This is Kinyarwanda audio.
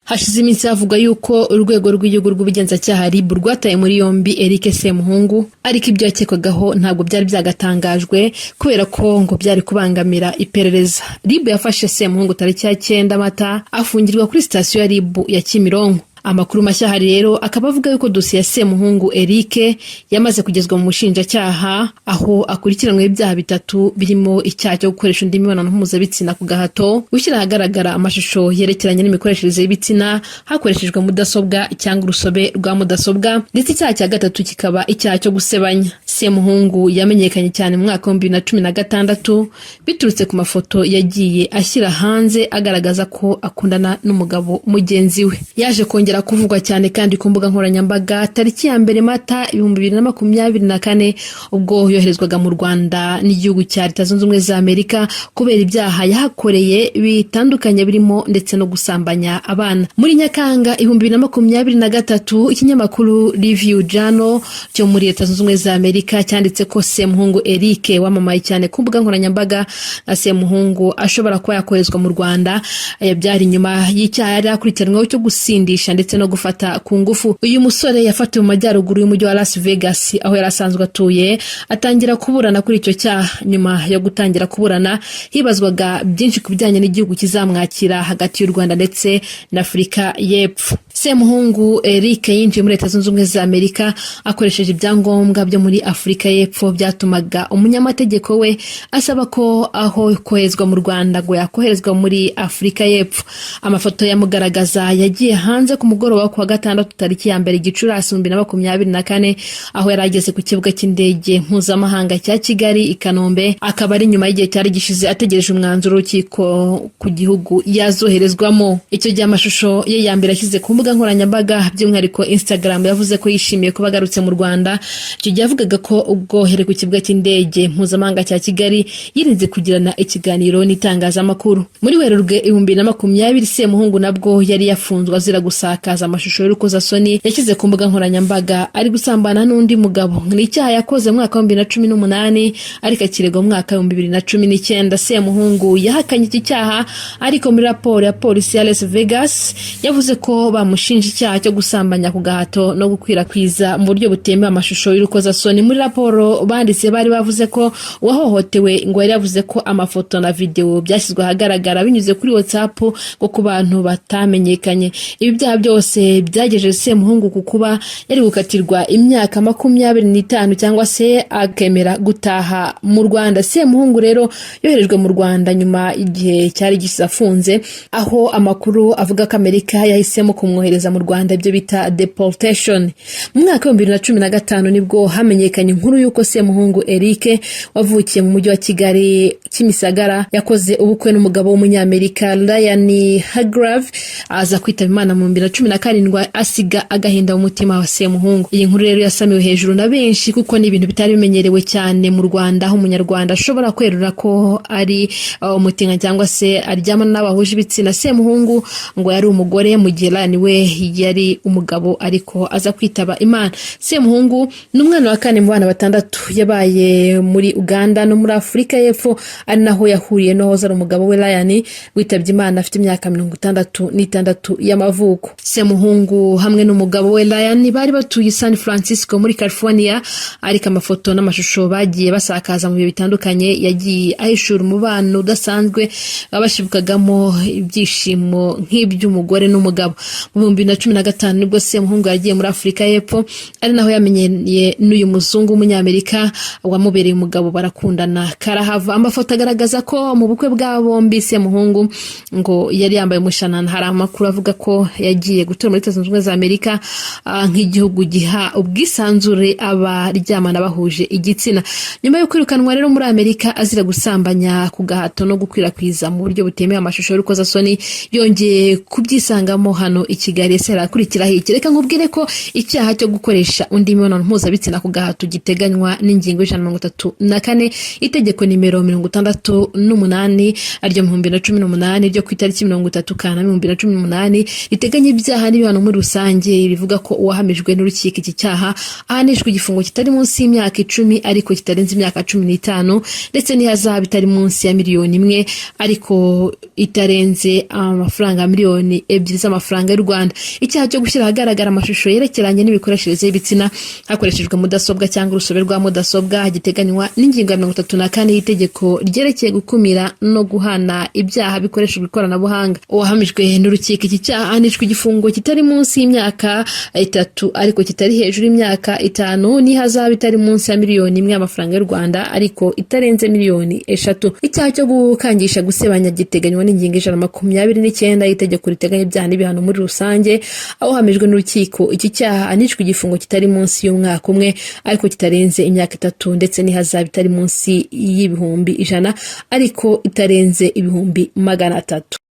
Hashize iminsi havuga yuko urwego rw'igihugu rw'ubugenzacyaha RIB rwataye muri yombi Eric Semuhungu, ariko ibyo yakekwagaho ntabwo byari byagatangajwe kubera ko ngo byari kubangamira iperereza. RIB yafashe Semuhungu tariki ya 9 Mata afungirwa kuri sitasiyo ya RIB ya Kimironko. Amakuru mashya hari rero akaba avuga yuko dosiye ya Semuhungu Eric yamaze kugezwa mu mushinjacyaha, aho akurikiranwe ibyaha bitatu birimo icyaha cyo gukoresha undi mibonano mpuzabitsina ku gahato, gushyira ahagaragara amashusho yerekeranye n'imikoreshereze y'ibitsina hakoreshejwe mudasobwa cyangwa urusobe rwa mudasobwa, ndetse icyaha cya gatatu kikaba icyaha cyo gusebanya. Semuhungu yamenyekanye cyane mu mwaka wa 2016 biturutse ku mafoto yagiye ashyira hanze agaragaza ko akundana n'umugabo mugenzi we. Yaje kongera kuvugwa cyane kandi ku mbuga nkoranyambaga tariki ya 2 Mata 2024 ubwo yoherezwaga mu Rwanda n'igihugu cya Leta Zunze Ubumwe za Amerika kubera ibyaha yahakoreye bitandukanye birimo ndetse no gusambanya abana. Muri Nyakanga 2023 ikinyamakuru Review Journal cyo muri Leta Zunze Ubumwe za Amerika cyanditse ko Semuhungu Eric wamamaye cyane ku mbuga nkoranyambaga na Semuhungu ashobora kuba yakorezwa mu Rwanda byari nyuma y'icyaha yari akurikiranweho cyo gusindisha ndetse no gufata ku ngufu. Uyu musore yafatiwe mu majyaruguru y'umujyi wa Las Vegas aho yari asanzwe atuye, atangira kuburana kuri icyo cyaha. Nyuma yo gutangira kuburana hibazwaga byinshi ku bijyanye n'igihugu kizamwakira hagati y'u Rwanda ndetse na Afurika y'Epfo. Semuhungu Eric yinjiye muri Leta Zunze Ubumwe za Amerika akoresheje ibyangombwa byo muri Afurika y'Epfo, byatumaga umunyamategeko we asaba ko aho koherezwa mu Rwanda ngo yakoherezwa muri Afurika y'Epfo. Amafoto yamugaragaza yagiye hanze ku mugoroba wa 6 tariki ya 1 Gicurasi 2024 aho yarageze ku kibuga cy'indege mpuzamahanga cya Kigali i Kanombe, akaba ari nyuma y'igihe cyari gishize ategereje umwanzuro w'urukiko ku gihugu yazoherezwamo. Icyo gihe amashusho ye ya mbere ashyize ku mbuga nkoranyambaga by'umwihariko Instagram yavuze ko yishimiye kuba agarutse mu Rwanda. Icyo gihe avugaga ko ubwo here ku kibuga cy'indege mpuzamahanga cya Kigali yirinze kugirana ikiganiro n'itangazamakuru. Muri Werurwe 2020 Semuhungu nabwo yari yafunzwe azira gusakaza amashusho y'urukozasoni yashyize ku mbuga nkoranyambaga ari gusambana n'undi mugabo. Ni icyaha yakoze mu mwaka wa 2018 ariko akiregwa mu mwaka wa 2019. Semuhungu yahakanye iki cyaha, ariko muri raporo ya polisi ya Las Vegas yavuze ko bamushinja icyaha cyo gusambanya ku gahato no gukwirakwiza mu buryo butemewe amashusho y'urukozasoni. Muri raporo banditse bari bavuze ko uwahohotewe ngo yari yavuze ko amafoto na video byashyizwe ahagaragara binyuze kuri WhatsApp ngo ku bantu batamenyekanye. Ibi byaha byose byagejeje Semuhungu ku kuba yari gukatirwa imyaka 25 cyangwa se akemera gutaha mu Rwanda. Semuhungu rero yoherejwe mu Rwanda nyuma igihe cyari gisafunze, aho amakuru avuga ko Amerika yahisemo kumwohereza mu Rwanda, ibyo bita deportation. Mu mwaka wa 2015 nibwo hamenyekanye inkuru yuko Semuhungu Eric wavukiye mu mujyi wa Kigali Kimisagara yakoze ubukwe n'umugabo w'umunyamerika Ryan Hargrave, aza kwitaba Imana mu 2017 asiga agahinda mu mutima wa Semuhungu. Iyi nkuru rero yasamiwe hejuru na benshi kuko ni ibintu bitari bimenyerewe cyane mu Rwanda, aho umunyarwanda ashobora kwerura ko ari umutinga cyangwa se aryamana n'abahuje ibitsina. Semuhungu ngo yari umugore mu gihe Ryan we yari umugabo ariko aza kwitaba Imana. Semuhungu ni umwana wa 4 mu bana 6 yabaye muri Uganda no muri Afurika y'Epfo, ari naho yahuriye n'uwahoze ari umugabo we Ryan witabye Imana afite imyaka 66 y'amavuko. Semuhungu hamwe n'umugabo we Ryan bari batuye San Francisco muri California, ariko amafoto n'amashusho bagiye basakaza mu bihe bitandukanye yagiye ahishura umubano udasanzwe babashibukagamo ibyishimo nk'iby'umugore n'umugabo. Mu 2015 nibwo Semuhungu yagiye muri Afurika y'Epfo, ari naho yamenyeye n'uyu muzungu w'umunyamerika wamubereye umugabo, barakundana karahava. Amafoto agaragaza ko mu bukwe bwa bombi Semuhungu ngo yari yambaye umushanana. Hari amakuru avuga ko yagiye gutura muri Leta Zunze Ubumwe za Amerika nk'igihugu giha ubwisanzure abaryamana bahuje igitsina. Nyuma yo kwirukanwa rero muri Amerika azira gusambanya ku gahato no gukwirakwiza mu buryo butemewe amashusho y'urukozasoni, yongeye kubyisangamo hano Kigali. Ese harakurikiraho iki? Reka nkubwire ko icyaha cyo gukoresha undi mibonano mpuzabitsina ku gahato giteganywa n'ingingo y'Ijana na 34 itegeko nimero 68 ryo mu 2018 ryo ku itariki 30 Kanama 2018 riteganya ibyaha n'ibihano muri rusange. Rivuga ko uwahamijwe n'urukiko iki cyaha ahanishwa igifungo kitari munsi y'imyaka 10 ariko kitarenze imyaka 15 ndetse n'ihazabu itari munsi ya miliyoni 1 ariko itarenze amafaranga miliyoni 2 z'amafaranga y'u Rwanda. Icyaha cyo gushyira ahagaragara amashusho yerekeranye n'imikoreshereze y'ibitsina hakoreshejwe mudasobwa cyangwa urusobe rwa mudasobwa giteganywa n'ingingo ya 34 y'itegeko ryerekeye gukumira no guhana ibyaha bikoreshejwe ikoranabuhanga. Uwahamijwe n'urukiko iki cyaha ahanishwa igifungo kitari munsi y'imyaka 3 ariko kitari hejuru y'imyaka 5 n'ihazabu itari munsi ya miliyoni 1 y'amafaranga y'u Rwanda ariko itarenze miliyoni 3. Icyaha cyo gukangisha gusebanya giteganywa n'ingingo y'Ijana na 29 y'itegeko riteganya ibyaha n'ibihano muri rusange. Aho hamijwe n'urukiko iki cyaha ahanishwa igifungo kitari munsi y'umwaka 1 ariko kitarenze imyaka 3 ndetse n'ihazabu itari munsi y'ibihumbi 100 ariko itarenze ibihumbi 300.